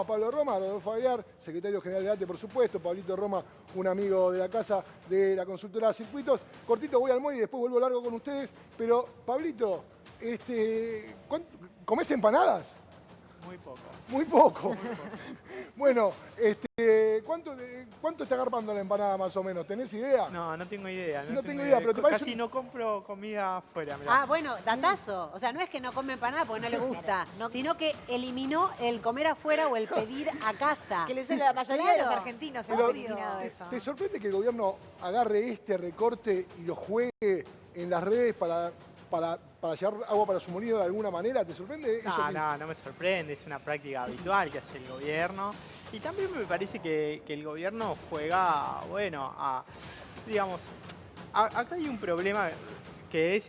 a Pablo Roma, a Rodolfo Aguiar, secretario general de ATE, por supuesto, Pablito Roma, un amigo de la casa de la consultora Circuitos. Cortito, voy al mall y después vuelvo largo con ustedes. Pero, Pablito, ¿comés empanadas? Muy poco. Muy poco. Muy poco. Bueno, ¿cuánto está agarpando la empanada más o menos? ¿Tenés idea? No, no tengo idea. No tengo idea, pero ¿te parece? Casi no compro comida afuera, mirá. Ah, bueno, datazo. O sea, no es que no come empanada porque no le gusta, sino que eliminó el comer afuera o el pedir a casa. Que le dice la mayoría de los Claro. argentinos Pero, hemos eliminado eso. ¿te sorprende que el gobierno agarre este recorte y lo juegue en las redes para llevar agua para su molino de alguna manera? ¿Te sorprende eso? No me sorprende, es una práctica habitual que hace el gobierno. Y también me parece que el gobierno juega, bueno, digamos, acá hay un problema que es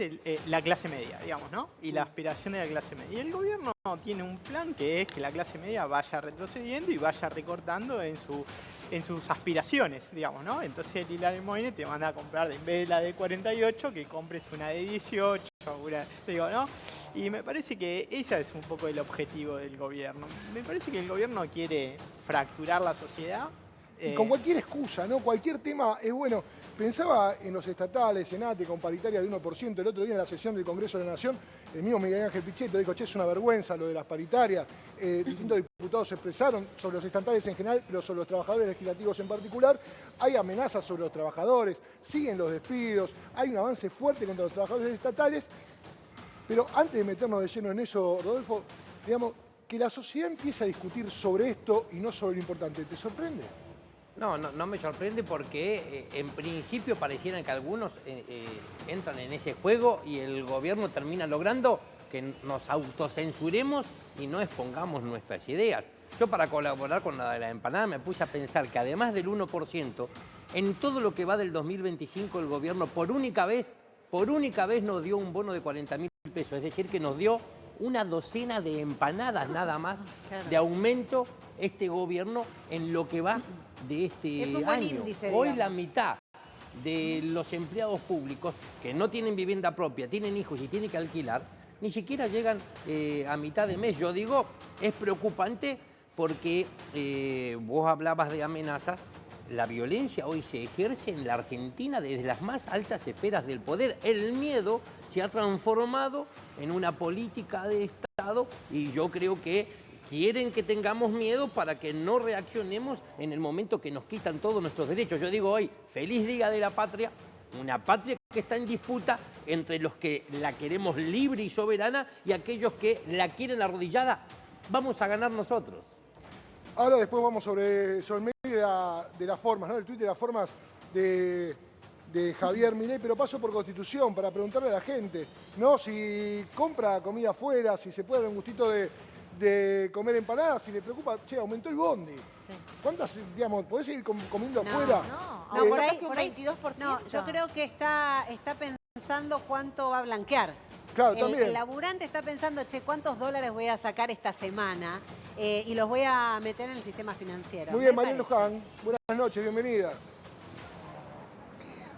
la clase media, digamos, ¿no? Y la aspiración de la clase media. Y el gobierno tiene un plan que es que la clase media vaya retrocediendo y vaya recortando en sus aspiraciones, digamos, ¿no? Entonces Liliana Moine te manda a comprar, en vez de la de 48, que compres una de 18, digo, ¿no? Y me parece que ese es un poco el objetivo del gobierno. Me parece que el gobierno quiere fracturar la sociedad. Y con cualquier excusa, ¿no? Cualquier tema es bueno. Pensaba en los estatales, en ATE, con paritaria de 1%. El otro día en la sesión del Congreso de la Nación, el mismo Miguel Ángel Pichetto dijo, che, es una vergüenza lo de las paritarias. Distintos diputados se expresaron sobre los estatales en general, pero sobre los trabajadores legislativos en particular. Hay amenazas sobre los trabajadores, siguen los despidos, hay un avance fuerte contra los trabajadores estatales. Pero antes de meternos de lleno en eso, Rodolfo, digamos, que la sociedad empiece a discutir sobre esto y no sobre lo importante, ¿te sorprende? No me sorprende porque en principio parecieran que algunos entran en ese juego y el gobierno termina logrando que nos autocensuremos y no expongamos nuestras ideas. Yo para colaborar con la de la empanada me puse a pensar que además del 1%, en todo lo que va del 2025 el gobierno por única vez nos dio un bono de 40.000 pesos, es decir, que nos dio una docena de empanadas nada más de aumento este gobierno en lo que va de este Es un buen año. índice, Hoy digamos. la mitad de los empleados públicos que no tienen vivienda propia, tienen hijos y tienen que alquilar, ni siquiera llegan a mitad de mes. Yo digo, es preocupante porque vos hablabas de amenazas. La violencia hoy se ejerce en la Argentina desde las más altas esferas del poder. El miedo se ha transformado en una política de Estado y yo creo que quieren que tengamos miedo para que no reaccionemos en el momento que nos quitan todos nuestros derechos. Yo digo hoy, feliz Día de la Patria, una patria que está en disputa entre los que la queremos libre y soberana y aquellos que la quieren arrodillada. Vamos a ganar nosotros. Ahora después vamos sobre el medio de las formas, ¿no? El tuit de las formas de Javier Milei, pero paso por Constitución para preguntarle a la gente, ¿no? Si compra comida afuera, si se puede dar un gustito de comer empanadas, si le preocupa, che, aumentó el bondi. Sí. ¿Cuántas, digamos, podés seguir comiendo afuera? No, por ahí, casi un 22%. No, yo creo que está pensando cuánto va a blanquear. Claro, también. El laburante está pensando, che, ¿cuántos dólares voy a sacar esta semana? Y los voy a meter en el sistema financiero. Muy bien, Me María parece. Luján. Buenas noches, bienvenida.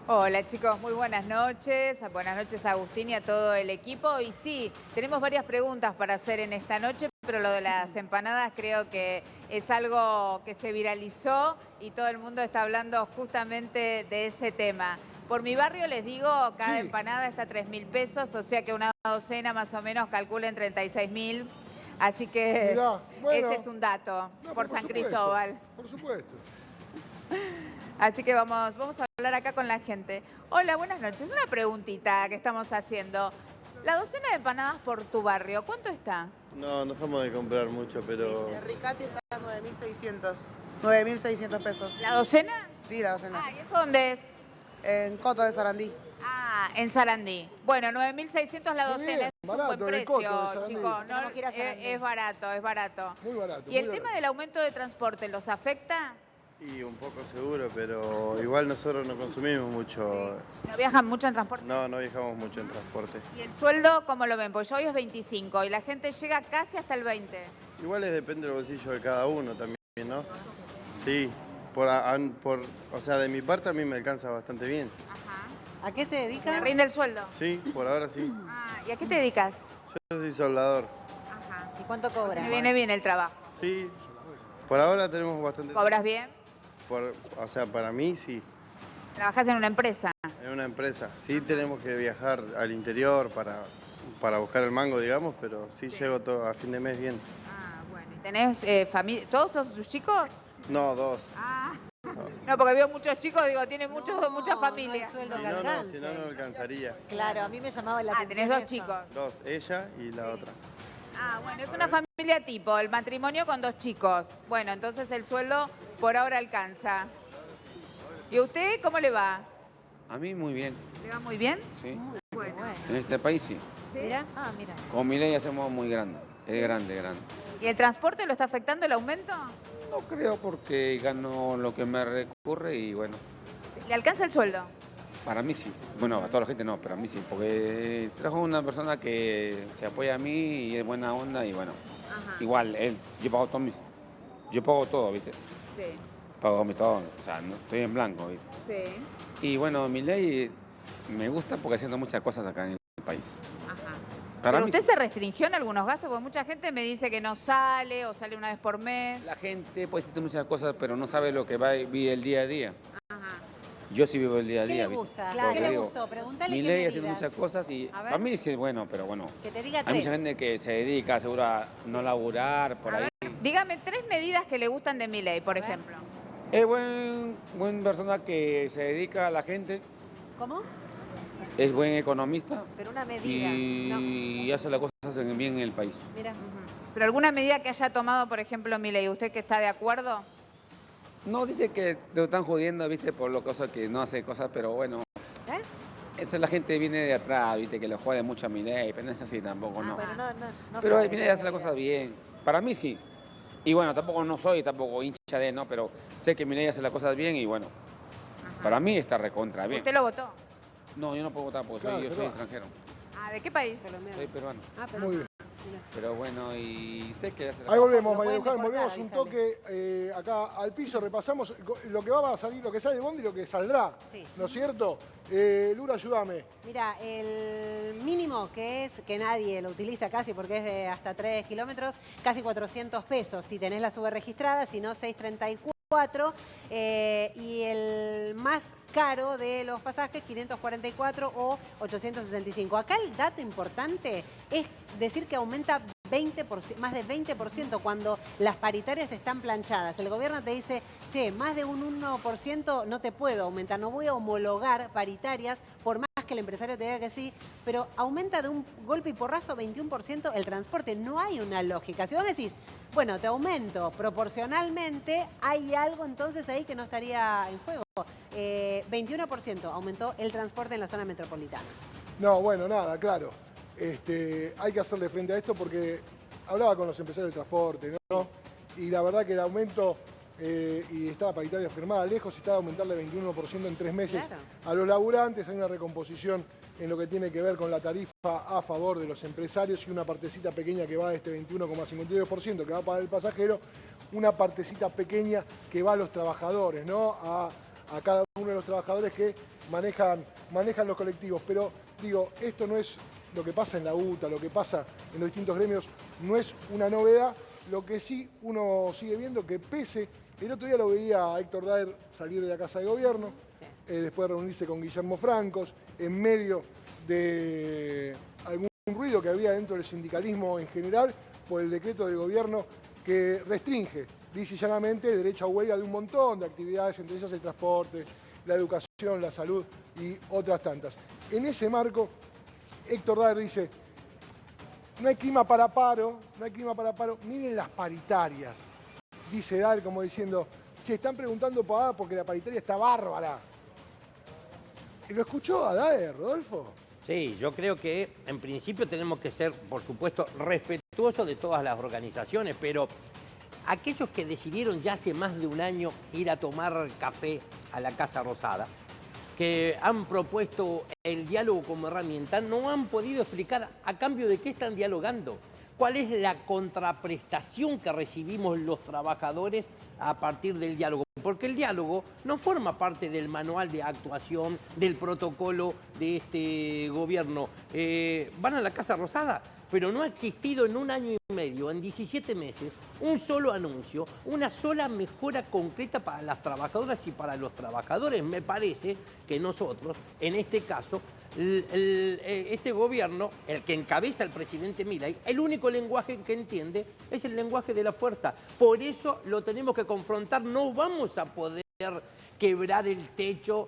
Hola chicos, muy buenas noches a Agustín y a todo el equipo. Y sí, tenemos varias preguntas para hacer en esta noche, pero lo de las empanadas creo que es algo que se viralizó y todo el mundo está hablando justamente de ese tema. Por mi barrio les digo, cada empanada está a 3.000 pesos, o sea que una docena más o menos calculen 36.000. Así que Mirá, bueno. ese es un dato por San supuesto, Cristóbal. Por supuesto. Así que vamos a hablar acá con la gente. Hola, buenas noches. Una preguntita que estamos haciendo. La docena de empanadas por tu barrio, ¿cuánto está? No somos de comprar mucho, pero... El Ricati está a 9.600. 9.600 pesos. ¿La docena? Sí, la docena. Ah, ¿y eso dónde es? En Coto de Sarandí. Ah, en Sarandí. Bueno, 9.600 la Muy docena, bien, es un barato, buen en el Coto de precio, Sarandí. chicos. No, Tenemos que ir a Sarandí. es barato, es barato. Muy barato. ¿Y el muy tema barato. del aumento de transporte los afecta? Y un poco seguro, pero igual nosotros no consumimos mucho. ¿No viajan mucho en transporte? No viajamos mucho en transporte. ¿Y el sueldo cómo lo ven? Porque hoy es 25 y la gente llega casi hasta el 20. Igual depende del bolsillo de cada uno también, ¿no? Sí, o sea, de mi parte a mí me alcanza bastante bien. Ajá. ¿A qué se ¿Me dedica? rinde el sueldo? Sí, por ahora sí. Ah, ¿y a qué te dedicas? Yo soy soldador. Ajá. ¿Y cuánto cobra? Me viene bien el trabajo. Sí, Por ahora tenemos bastante... ¿Cobras bien? O sea, para mí sí, ¿Trabajás en una empresa? en una empresa. Sí tenemos que viajar al interior para buscar el mango, digamos, pero sí, llego todo a fin de mes bien. Ah, bueno. ¿Y tenés familia? ¿Todos son tus chicos? No, 2. Ah. No, porque veo muchos chicos, digo, tienen mucha No familia. hay sueldo Si que no, alcance. si no, no alcanzaría. Claro, a mí me llamaba la Ah, atención tenés 2 eso. chicos. 2, ella y la otra. Ah, bueno, es una familia tipo, el matrimonio con 2 chicos. Bueno, entonces el sueldo por ahora alcanza. ¿Y a usted cómo le va? A mí muy bien, ¿Le va muy bien? sí. Bueno. En este país sí. ¿Sí? Mira, mira. Con mi ley hacemos muy grande. Es grande, grande. ¿Y el transporte lo está afectando el aumento? No creo porque gano lo que me recurre y bueno, ¿Le alcanza el sueldo? para mí sí. Bueno, a toda la gente no, pero a mí sí. Porque trabajo con una persona que se apoya a mí y es buena onda y bueno. Ajá. Igual, yo pago todo, ¿viste? Sí, Pago mi todo, o sea, no, estoy en blanco, ¿viste? sí. Y bueno, mi ley me gusta porque haciendo muchas cosas acá en el país. Ajá. Para ¿Pero mí usted sí. se restringió en algunos gastos? Porque mucha gente me dice que no sale o sale una vez por mes. La gente puede decirte muchas cosas, pero no sabe lo que va a vivir el día a día. Ajá. Yo sí vivo el día a ¿Qué día, le ¿viste? gusta? Claro. ¿Qué Porque le digo, gustó? Pregúntale mi qué ley haciendo medidas. muchas cosas y A ver. a mí sí es bueno, pero bueno. Que te diga Hay 3. mucha gente que se dedica seguro a no laburar por A ahí. ver, dígame 3 medidas que le gustan de mi ley, por ejemplo. Es buen persona que se dedica a la gente, ¿Cómo? es buen economista Pero una medida. y hace las cosas bien en el país. Mira. ¿Pero alguna medida que haya tomado, por ejemplo, mi ley, usted que está de acuerdo? No dice que lo están jodiendo, viste, por lo cosa que no hace cosas, pero bueno. ¿Eh? Esa la gente viene de atrás, viste, que lo jode mucho a mi ley, pero no es así tampoco, no. Bueno, no Pero sé. mi ley hace las cosas bien. Para mí sí. Y bueno, tampoco no soy tampoco hincha de, ¿no? Pero sé que mi ley hace las cosas bien y bueno, para mí está recontra bien. ¿Usted lo votó? No, yo no puedo votar porque Claro, yo soy pero- extranjero. Ah, ¿de qué país? Soy peruano. Ah, pero Muy bien. Pero bueno, y sé que hace las Ahí cosas volvemos, Lo María pueden Luján, deportar, volvemos un avísame. toque acá al piso, repasamos lo que va a salir, lo que sale el bondi y lo que saldrá, Sí. ¿no es cierto? Lura, ayúdame. Mira, el mínimo que es, que nadie lo utiliza casi porque es de hasta 3 kilómetros, casi 400 pesos. Si tenés la subregistrada, si no 634. Y el más caro de los pasajes, 544 o 865. Acá el dato importante es decir que aumenta 20%, más de 20% cuando las paritarias están planchadas. El gobierno te dice, che, más de un 1% no te puedo aumentar, no voy a homologar paritarias, por más que el empresario te diga que sí, pero aumenta de un golpe y porrazo 21% el transporte. No hay una lógica. Si vos decís, bueno, te aumento proporcionalmente, hay algo entonces ahí que no estaría en juego. 21% aumentó el transporte en la zona metropolitana. No, bueno, nada, claro. Hay que hacerle frente a esto porque hablaba con los empresarios del transporte, ¿no? Y la verdad que el aumento, y está la paritaria firmada lejos, está de aumentarle 21% en 3 meses Claro. a los laburantes. Hay una recomposición en lo que tiene que ver con la tarifa a favor de los empresarios y una partecita pequeña que va de este 21,52% que va para el pasajero, una partecita pequeña que va a los trabajadores, ¿no? A cada uno de los trabajadores que manejan los colectivos. Pero digo, esto no es lo que pasa en la UTA, lo que pasa en los distintos gremios, no es una novedad. Lo que sí uno sigue viendo que pese, el otro día lo veía a Héctor Daer salir de la Casa de Gobierno, Sí. después de reunirse con Guillermo Francos, en medio de algún ruido que había dentro del sindicalismo en general por el decreto del gobierno que restringe, dice llanamente, el derecho a huelga de un montón de actividades, entre ellas el transporte, la educación, la salud y otras tantas. En ese marco, Héctor Daer dice, no hay clima para paro, miren las paritarias. Dice Daer como diciendo, che, están preguntando pavada porque la paritaria está bárbara. ¿Lo escuchó a Daer, Rodolfo? Sí, yo creo que en principio tenemos que ser, por supuesto, respetuosos de todas las organizaciones, pero aquellos que decidieron ya hace más de un año ir a tomar café a la Casa Rosada, que han propuesto el diálogo como herramienta, no han podido explicar a cambio de qué están dialogando. ¿Cuál es la contraprestación que recibimos los trabajadores a partir del diálogo? Porque el diálogo no forma parte del manual de actuación, del protocolo de este gobierno. Van a la Casa Rosada, pero no ha existido en un año y medio, en 17 meses, un solo anuncio, una sola mejora concreta para las trabajadoras y para los trabajadores. Me parece que nosotros, en este caso, este gobierno, el que encabeza el presidente Milei, el único lenguaje que entiende es el lenguaje de la fuerza. Por eso lo tenemos que confrontar. No vamos a poder quebrar el techo,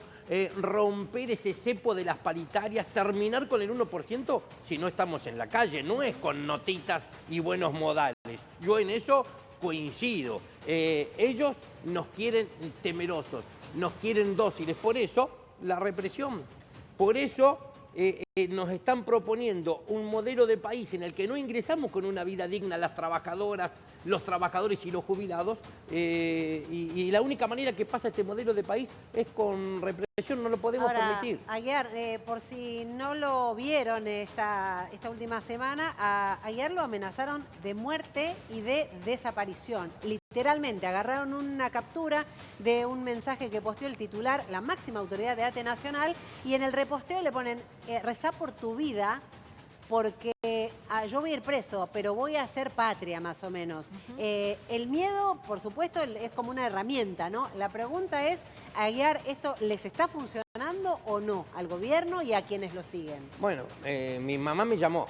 romper ese cepo de las paritarias, terminar con el 1% si no estamos en la calle. No es con notitas y buenos modales. Yo en eso coincido. Ellos nos quieren temerosos, nos quieren dóciles. Por eso la represión. Por eso nos están proponiendo un modelo de país en el que no ingresamos con una vida digna las trabajadoras, los trabajadores y los jubilados, y la única manera que pasa este modelo de país es con represión, no lo podemos permitir. Aguiar, por si no lo vieron esta última semana, a Aguiar lo amenazaron de muerte y de desaparición. Literalmente, agarraron una captura de un mensaje que posteó el titular, la máxima autoridad de ATE Nacional, y en el reposteo le ponen, rezá por tu vida, porque yo voy a ir preso, pero voy a hacer patria, más o menos. El miedo, por supuesto, es como una herramienta, ¿no? La pregunta es, Aguiar, ¿esto les está funcionando o no al gobierno y a quienes lo siguen? Bueno, mi mamá me llamó.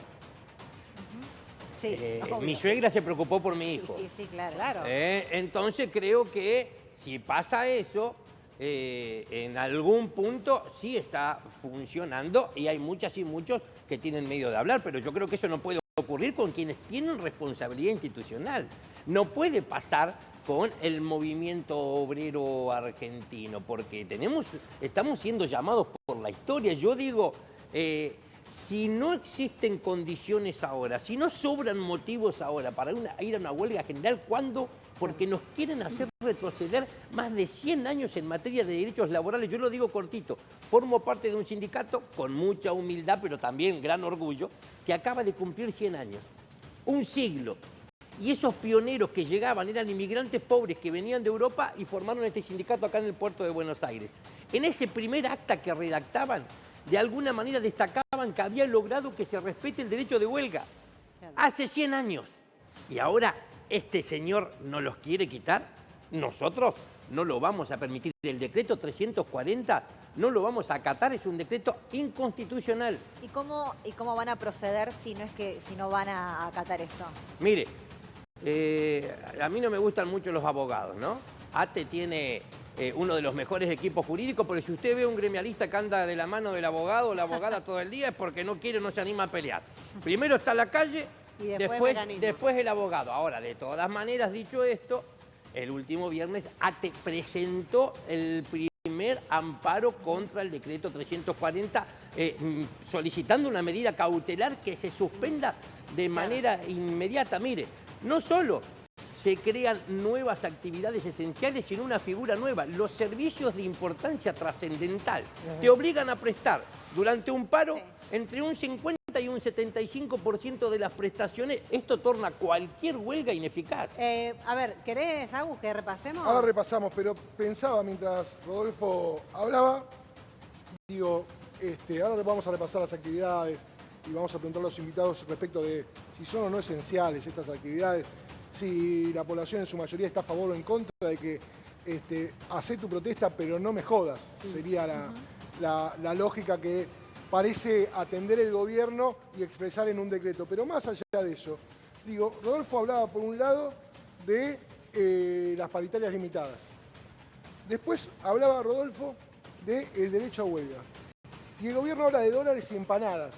Sí, mi suegra se preocupó por mi hijo. Sí, claro. Entonces creo que si pasa eso, en algún punto sí está funcionando y hay muchas y muchos que tienen miedo de hablar, pero yo creo que eso no puede ocurrir con quienes tienen responsabilidad institucional. No puede pasar con el movimiento obrero argentino, porque estamos siendo llamados por la historia. Yo digo, si no existen condiciones ahora, si no sobran motivos ahora para ir a una huelga general, ¿cuándo? Porque nos quieren hacer retroceder más de 100 años en materia de derechos laborales. Yo lo digo cortito, formo parte de un sindicato con mucha humildad, pero también gran orgullo, que acaba de cumplir 100 años, un siglo. Y esos pioneros que llegaban eran inmigrantes pobres que venían de Europa y formaron este sindicato acá en el puerto de Buenos Aires. En ese primer acta que redactaban, de alguna manera destacaban que habían logrado que se respete el derecho de huelga. Hace 100 años. Y ahora este señor nos los quiere quitar. Nosotros no lo vamos a permitir. El decreto 340 no lo vamos a acatar, es un decreto inconstitucional. ¿Y cómo van a proceder si no van a acatar esto? Mire, a mí no me gustan mucho los abogados, ¿no? ATE tiene uno de los mejores equipos jurídicos, pero si usted ve un gremialista que anda de la mano del abogado o la abogada todo el día es porque no quiere, no se anima a pelear. Primero está la calle, y después el abogado. Ahora, de todas maneras, dicho esto, el último viernes ATE presentó el primer amparo contra el decreto 340, solicitando una medida cautelar que se suspenda de manera inmediata. Mire, no solo se crean nuevas actividades esenciales, sino una figura nueva. Los servicios de importancia trascendental te obligan a prestar durante un paro entre un 50 y un 75% de las prestaciones. Esto torna cualquier huelga ineficaz. A ver, ¿querés, Agus, que repasemos? Ahora repasamos, pero pensaba mientras Rodolfo hablaba, digo, ahora vamos a repasar las actividades y vamos a preguntar a los invitados respecto de si son o no esenciales estas actividades, si la población en su mayoría está a favor o en contra de que hacé tu protesta pero no me jodas. Sería la lógica que parece atender el gobierno y expresar en un decreto. Pero más allá de eso, digo, Rodolfo hablaba por un lado de las paritarias limitadas. Después hablaba Rodolfo del derecho a huelga. Y el gobierno habla de dólares y empanadas.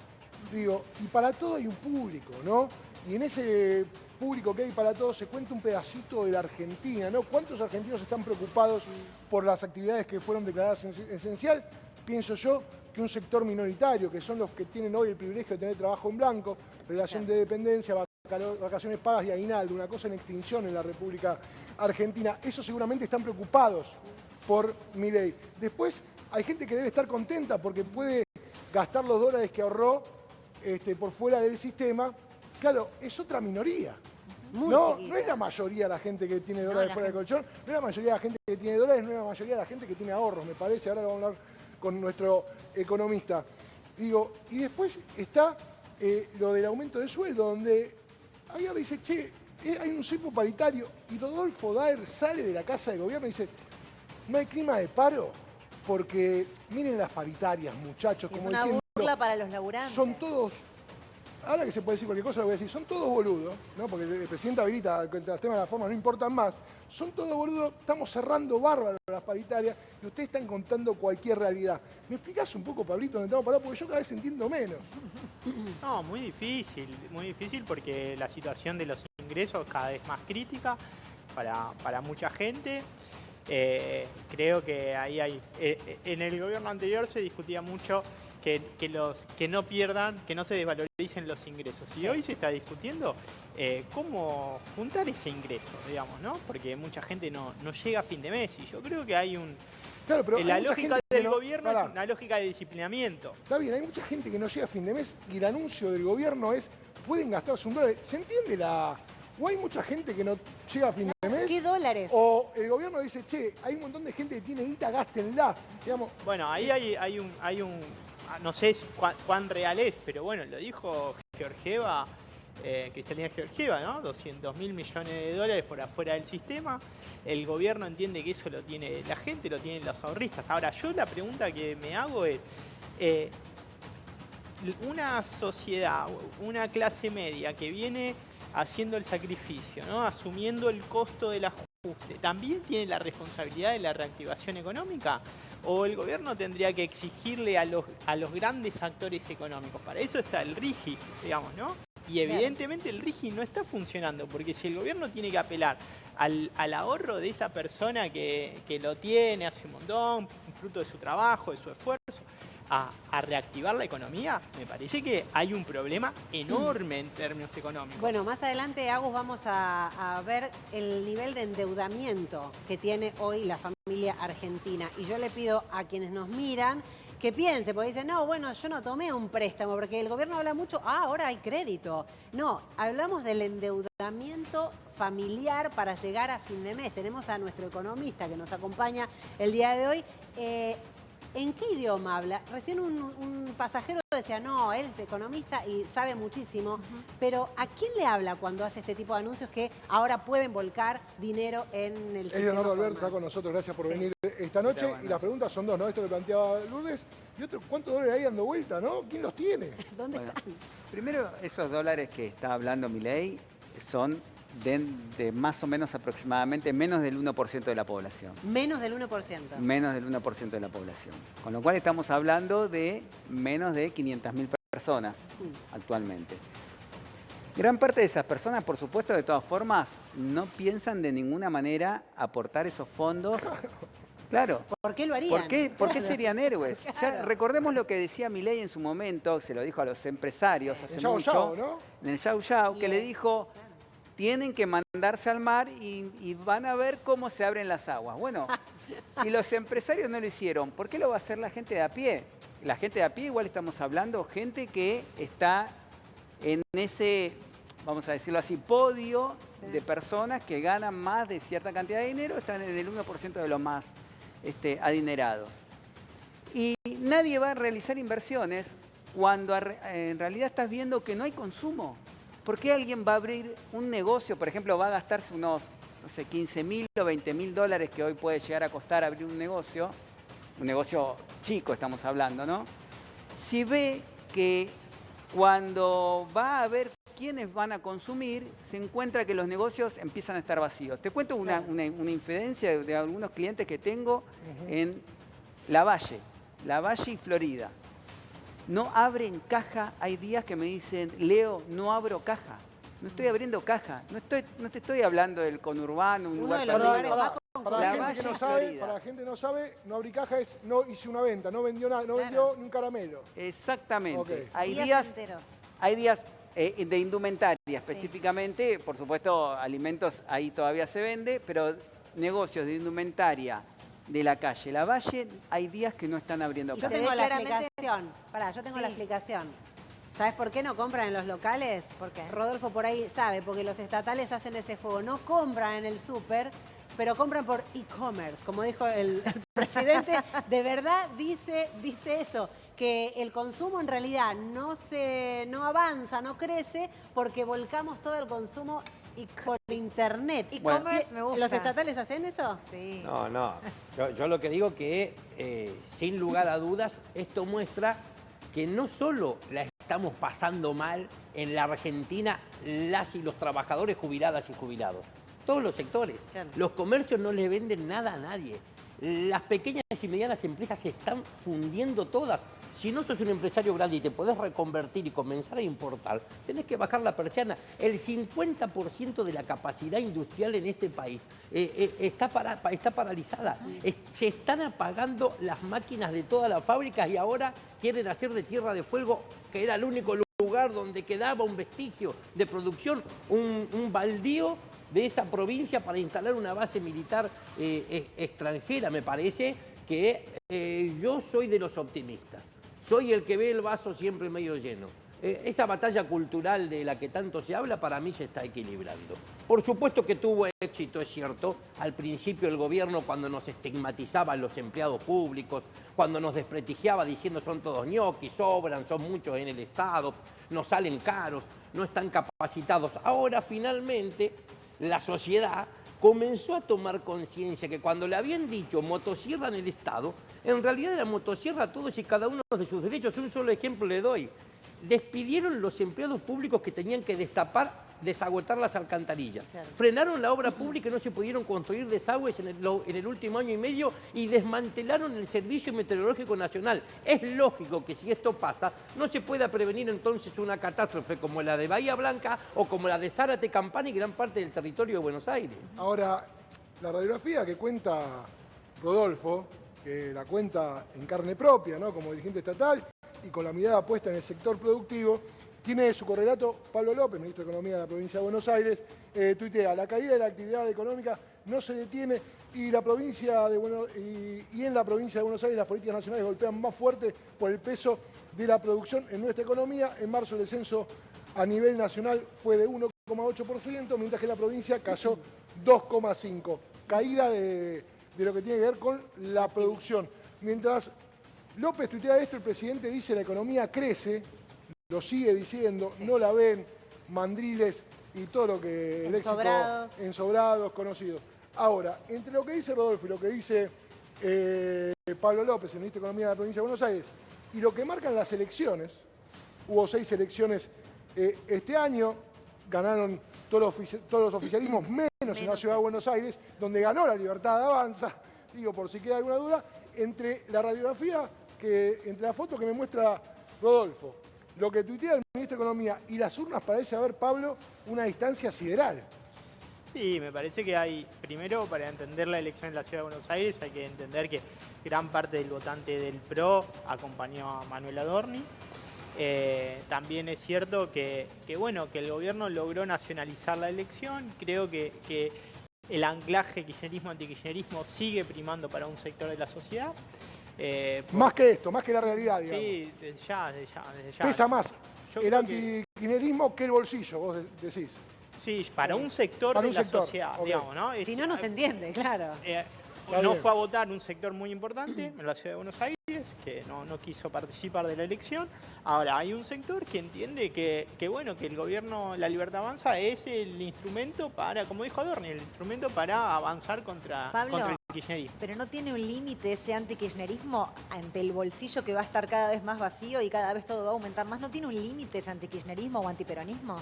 Digo, y para todo hay un público, ¿no? Y en ese público que hay para todos se cuenta un pedacito de la Argentina, ¿no? ¿Cuántos argentinos están preocupados por las actividades que fueron declaradas esencial? Pienso yo que un sector minoritario, que son los que tienen hoy el privilegio de tener trabajo en blanco, relación de dependencia, vacaciones pagas y aguinaldo, una cosa en extinción en la República Argentina. Esos seguramente están preocupados por Milei. Después hay gente que debe estar contenta porque puede gastar los dólares que ahorró por fuera del sistema. Claro, es otra minoría. No es la mayoría de la gente que tiene dólares fuera del colchón, no es la mayoría de la gente que tiene dólares, no es la mayoría de la gente que tiene ahorros, me parece. Ahora vamos a hablar con nuestro economista. Digo, y después está lo del aumento de sueldo, donde Aguirre dice, che, hay un cepo paritario, y Rodolfo Daer sale de la Casa de Gobierno y dice, no hay clima de paro, porque miren las paritarias, muchachos, Sí, es como una diciendo, burla para los laburantes. son todos, ahora que se puede decir cualquier cosa, lo voy a decir, son todos boludos, ¿no? Porque el presidente habilita que los temas de la forma no importan más, son todos boludos, estamos cerrando bárbaro las paritarias y ustedes están contando cualquier realidad. ¿Me explicás un poco, Pablito, dónde estamos parados? Porque yo cada vez entiendo menos. No, muy difícil porque la situación de los ingresos cada vez más crítica para mucha gente. Creo que ahí hay... en el gobierno anterior se discutía mucho que no pierdan, que no se desvaloricen los ingresos. Y hoy se está discutiendo cómo juntar ese ingreso, digamos, ¿no? Porque mucha gente no llega a fin de mes y yo creo que hay un... Claro, pero la hay mucha lógica gente que del no- gobierno pará. es una lógica de disciplinamiento. Está bien, hay mucha gente que no llega a fin de mes y el anuncio del gobierno es, pueden gastarse $1. ¿Se entiende la...? O hay mucha gente que no llega a fin de mes, ¿Qué dólares? o el gobierno dice, che, hay un montón de gente que tiene guita, gástenla. Digamos, Bueno, ahí hay un no sé cuán real es, pero bueno, lo dijo Georgieva, Cristalina Georgieva, ¿no? 200.000 millones de dólares por afuera del sistema. El gobierno entiende que eso lo tiene la gente, lo tienen los ahorristas. Ahora, yo la pregunta que me hago es, una sociedad, una clase media que viene haciendo el sacrificio, ¿no? Asumiendo el costo del ajuste, ¿también tiene la responsabilidad de la reactivación económica? ¿O el gobierno tendría que exigirle a los grandes actores económicos? Para eso está el RIGI, digamos, ¿no? Y evidentemente el RIGI no está funcionando, porque si el gobierno tiene que apelar al ahorro de esa persona que lo tiene hace un montón, fruto de su trabajo, de su esfuerzo, a reactivar la economía, me parece que hay un problema enorme en términos económicos. Bueno, más adelante, Agus, vamos a ver el nivel de endeudamiento que tiene hoy la familia argentina. Y yo le pido a quienes nos miran que piensen, porque dicen, no, bueno, yo no tomé un préstamo, porque el gobierno habla mucho, ahora hay crédito. No, hablamos del endeudamiento familiar para llegar a fin de mes. Tenemos a nuestro economista que nos acompaña el día de hoy. ¿En qué idioma habla? Recién un pasajero decía, no, él es economista y sabe muchísimo, pero ¿a quién le habla cuando hace este tipo de anuncios que ahora pueden volcar dinero en el sistema Leonardo Alberto formal? está con nosotros, gracias por Sí. venir esta noche. Y las preguntas son dos, ¿no? Esto que planteaba Lourdes y otro, ¿cuántos dólares hay dando vuelta, no? ¿Quién los tiene? ¿Dónde Bueno, están? primero, esos dólares que está hablando Milei son de más o menos aproximadamente menos del 1% de la población. Menos del 1%. Menos del 1% de la población. Con lo cual estamos hablando de menos de 500.000 personas actualmente. Gran parte de esas personas, por supuesto, de todas formas, no piensan de ninguna manera aportar esos fondos. Claro. ¿Por qué lo harían? ¿Por qué serían héroes? Ya recordemos lo que decía Milei en su momento, se lo dijo a los empresarios hace En Yao mucho, Yao, ¿no? en el Yao Yao, que le dijo, tienen que mandarse al mar y van a ver cómo se abren las aguas. Bueno, si los empresarios no lo hicieron, ¿por qué lo va a hacer la gente de a pie? La gente de a pie, igual estamos hablando, gente que está en ese, vamos a decirlo así, podio de personas que ganan más de cierta cantidad de dinero, están en el 1% de los más adinerados. Y nadie va a realizar inversiones cuando en realidad estás viendo que no hay consumo. ¿Por qué alguien va a abrir un negocio, por ejemplo, va a gastarse unos, no sé, 15.000 o 20.000 dólares que hoy puede llegar a costar abrir un negocio chico estamos hablando, ¿no? Si ve que cuando va a ver quiénes van a consumir, se encuentra que los negocios empiezan a estar vacíos. Te cuento una infidencia de algunos clientes que tengo en La Valle y Florida. No abren caja, hay días que me dicen, Leo, no abro caja. No estoy abriendo caja. No te estoy hablando del conurbano, un lugar de los perdido. lugares más Para La la gente Valle que no y sabe, Florida. para la gente que no sabe, no abrí caja es no hice una venta, no vendió nada, no vendió ni un caramelo. Exactamente. Ok. Hay Días días, enteros. hay días de indumentaria específicamente, por supuesto, alimentos ahí todavía se vende, pero negocios de indumentaria de la calle La Valle, hay días que no están abriendo Y caja. yo tengo la claramente- explicación. Pará, yo tengo la Sí. explicación. ¿Sabes por qué no compran en los locales? ¿Por qué? Rodolfo por ahí sabe, porque los estatales hacen ese juego. No compran en el súper pero compran por e-commerce, como dijo el presidente. De verdad dice eso, que el consumo en realidad no avanza, no crece, porque volcamos todo el consumo por internet. E-commerce me gusta. ¿Los estatales hacen eso? Sí. No. Yo lo que digo que, sin lugar a dudas, esto muestra que no solo la estamos pasando mal en la Argentina las y los trabajadores jubiladas y jubilados, todos los sectores. Claro. Los comercios no le venden nada a nadie. Las pequeñas y medianas empresas se están fundiendo todas. Si no sos un empresario grande y te podés reconvertir y comenzar a importar, tenés que bajar la persiana. El 50% de la capacidad industrial en este país está paralizada. Se están apagando las máquinas de todas las fábricas y ahora quieren hacer de Tierra del Fuego, que era el único lugar donde quedaba un vestigio de producción, un baldío de esa provincia para instalar una base militar extranjera. Me parece que yo soy de los optimistas. Soy el que ve el vaso siempre medio lleno. Esa batalla cultural de la que tanto se habla, para mí se está equilibrando. Por supuesto que tuvo éxito, es cierto, al principio el gobierno cuando nos estigmatizaba a los empleados públicos, cuando nos desprestigiaba diciendo son todos ñoquis, sobran, son muchos en el Estado, nos salen caros, no están capacitados. Ahora finalmente la sociedad comenzó a tomar conciencia que cuando le habían dicho motosierra en el Estado, en realidad era motosierra a todos y cada uno de sus derechos. Un solo ejemplo le doy. Despidieron los empleados públicos que tenían que desagotar las alcantarillas. Claro. Frenaron la obra pública y no se pudieron construir desagües en el último año y medio y desmantelaron el Servicio Meteorológico Nacional. Es lógico que si esto pasa, no se pueda prevenir entonces una catástrofe como la de Bahía Blanca o como la de Zárate, Campana y gran parte del territorio de Buenos Aires. Ahora, la radiografía que cuenta Rodolfo, que la cuenta en carne propia, ¿no?, como dirigente estatal y con la mirada puesta en el sector productivo, tiene su correlato Pablo López, ministro de Economía de la provincia de Buenos Aires, tuitea: la caída de la actividad económica no se detiene y, en la provincia de Buenos Aires las políticas nacionales golpean más fuerte por el peso de la producción en nuestra economía. En marzo el descenso a nivel nacional fue de 1,8%, mientras que en la provincia cayó 2,5%. Caída de lo que tiene que ver con la producción. Mientras López tuitea esto, el presidente dice la economía crece, lo sigue diciendo, no la ven, mandriles y todo lo que el éxito, ensobrados, conocidos. Ahora, entre lo que dice Rodolfo y lo que dice Pablo López, el ministro de Economía de la provincia de Buenos Aires, y lo que marcan las elecciones, hubo 6 elecciones este año, ganaron todos los oficialismos, menos en la ciudad de Buenos Aires, donde ganó la Libertad Avanza, digo por si queda alguna duda, entre la radiografía, entre la foto que me muestra Rodolfo, lo que tuitea el ministro de Economía y las urnas, parece haber, Pablo, una distancia sideral. Sí, me parece que hay, primero, para entender la elección en la Ciudad de Buenos Aires, hay que entender que gran parte del votante del PRO acompañó a Manuel Adorni. También es cierto que el gobierno logró nacionalizar la elección. Creo que el anclaje kirchnerismo-antikirchnerismo sigue primando para un sector de la sociedad. Más que esto, más que la realidad, digamos. Sí, desde ya. Pesa más Yo el creo antikirchnerismo que el bolsillo, vos decís. Sí, para un sector de la sociedad, okay, digamos, ¿no? Si no, no se entiende, claro. No fue a votar un sector muy importante en la Ciudad de Buenos Aires, que no quiso participar de la elección. Ahora, hay un sector que entiende que el gobierno, la Libertad Avanza, es el instrumento para, como dijo Adorni, el instrumento para avanzar contra el kirchnerismo. Pero ¿no tiene un límite ese antikirchnerismo ante el bolsillo que va a estar cada vez más vacío y cada vez todo va a aumentar más? ¿No tiene un límite ese antikirchnerismo o antiperonismo?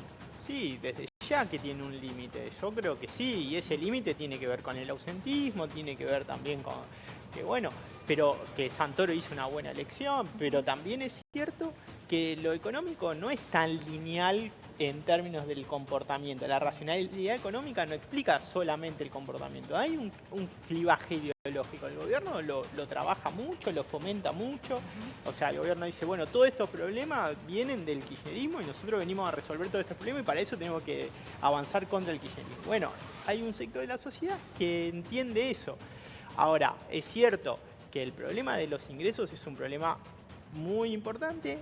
Sí, desde ya que tiene un límite. Yo creo que sí, y ese límite tiene que ver con el ausentismo, tiene que ver también con pero que Santoro hizo una buena elección, pero también es cierto que lo económico no es tan lineal en términos del comportamiento. La racionalidad económica no explica solamente el comportamiento. Hay un clivaje ideológico. El gobierno lo trabaja mucho, lo fomenta mucho. O sea, el gobierno dice, bueno, todos estos problemas vienen del kirchnerismo y nosotros venimos a resolver todos estos problemas y para eso tenemos que avanzar contra el kirchnerismo. Bueno, hay un sector de la sociedad que entiende eso. Ahora, es cierto que el problema de los ingresos es un problema muy importante.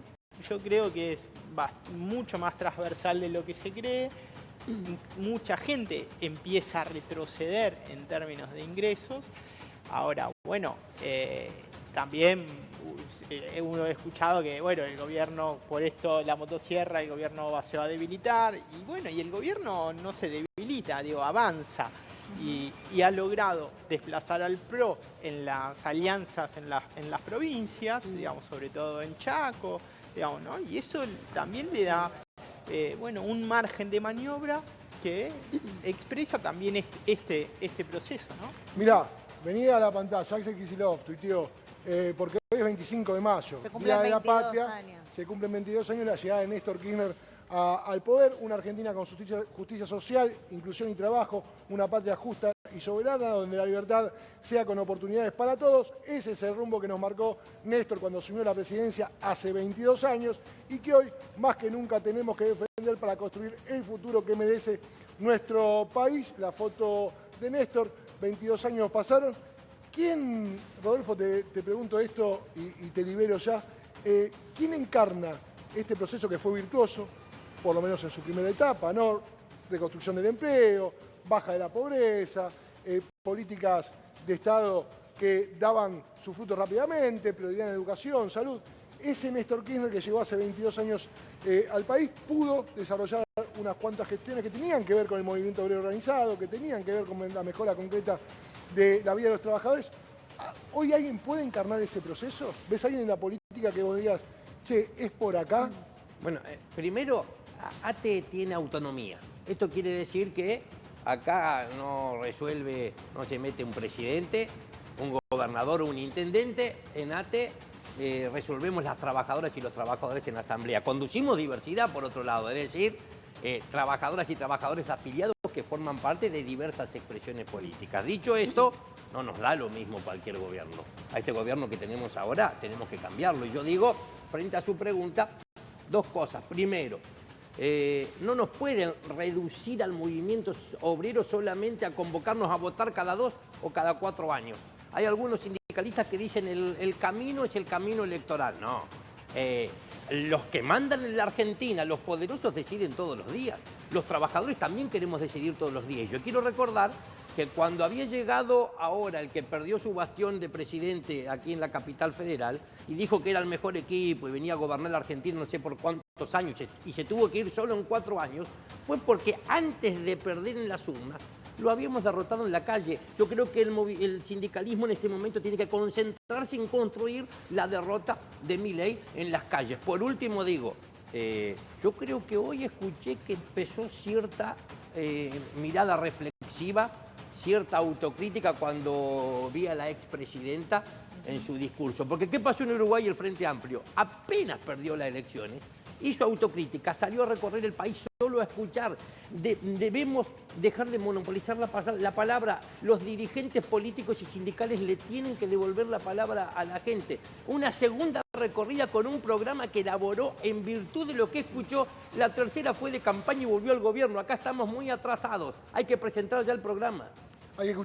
Yo creo que es mucho más transversal de lo que se cree. mucha gente empieza a retroceder en términos de ingresos. Ahora, bueno, también uno ha escuchado que, bueno, el gobierno, por esto la motosierra, el gobierno se va a debilitar, y bueno, y el gobierno no se debilita, digo, avanza, y ha logrado desplazar al PRO en las alianzas en las provincias, digamos, sobre todo en Chaco, digamos, ¿no? Y eso también le da, bueno, un margen de maniobra que expresa también este proceso, ¿no? Mirá, venía a la pantalla, Axel Kicillof tuiteó, porque hoy es 25 de mayo, Se Día cumplen de la 22 Patria, años. se cumplen 22 años de la llegada de Néstor Kirchner al poder, una Argentina con justicia social, inclusión y trabajo, una patria justa y soberana, donde la libertad sea con oportunidades para todos. Ese es el rumbo que nos marcó Néstor cuando asumió la presidencia hace 22 años y que hoy más que nunca tenemos que defender para construir el futuro que merece nuestro país. La foto de Néstor, 22 años pasaron. ¿Quién, Rodolfo, te pregunto esto y te libero ya, quién encarna este proceso que fue virtuoso, por lo menos en su primera etapa, ¿no? Reconstrucción del empleo, baja de la pobreza, políticas de Estado que daban su fruto rápidamente, prioridad en educación, salud? Ese Néstor Kirchner que llegó hace 22 años al país pudo desarrollar unas cuantas gestiones que tenían que ver con el movimiento obrero organizado, que tenían que ver con la mejora concreta de la vida de los trabajadores. ¿Hoy alguien puede encarnar ese proceso? ¿Ves a alguien en la política que vos digas, che, es por acá? Bueno, primero, ATE tiene autonomía. Esto quiere decir que acá no resuelve, no se mete un presidente, un gobernador o un intendente. En ATE resolvemos las trabajadoras y los trabajadores en la asamblea. Conducimos diversidad, por otro lado, es decir, trabajadoras y trabajadores afiliados que forman parte de diversas expresiones políticas. Dicho esto, no nos da lo mismo cualquier gobierno. A este gobierno que tenemos ahora tenemos que cambiarlo. Y yo digo, frente a su pregunta, dos cosas. Primero, no nos pueden reducir al movimiento obrero solamente a convocarnos a votar cada 2 o cada 4 años. Hay algunos sindicalistas que dicen el camino es el camino electoral. No. Los que mandan en la Argentina, los poderosos, deciden todos los días. Los trabajadores también queremos decidir todos los días. Yo quiero recordar que cuando había llegado ahora el que perdió su bastión de presidente aquí en la capital federal y dijo que era el mejor equipo y venía a gobernar la Argentina no sé por cuántos años y se tuvo que ir solo en 4 años, fue porque antes de perder en las urnas lo habíamos derrotado en la calle. Yo creo que el sindicalismo en este momento tiene que concentrarse en construir la derrota de Milei en las calles. Por último digo, yo creo que hoy escuché que empezó cierta mirada reflexiva, cierta autocrítica cuando vi a la expresidenta en su discurso. Porque ¿qué pasó en Uruguay el Frente Amplio? Apenas perdió las elecciones, hizo autocrítica, salió a recorrer el país solo a escuchar. Debemos dejar de monopolizar la palabra. Los dirigentes políticos y sindicales le tienen que devolver la palabra a la gente. Una segunda recorrida con un programa que elaboró en virtud de lo que escuchó. La tercera fue de campaña y volvió al gobierno. Acá estamos muy atrasados. Hay que presentar ya el programa. Hay que escuchar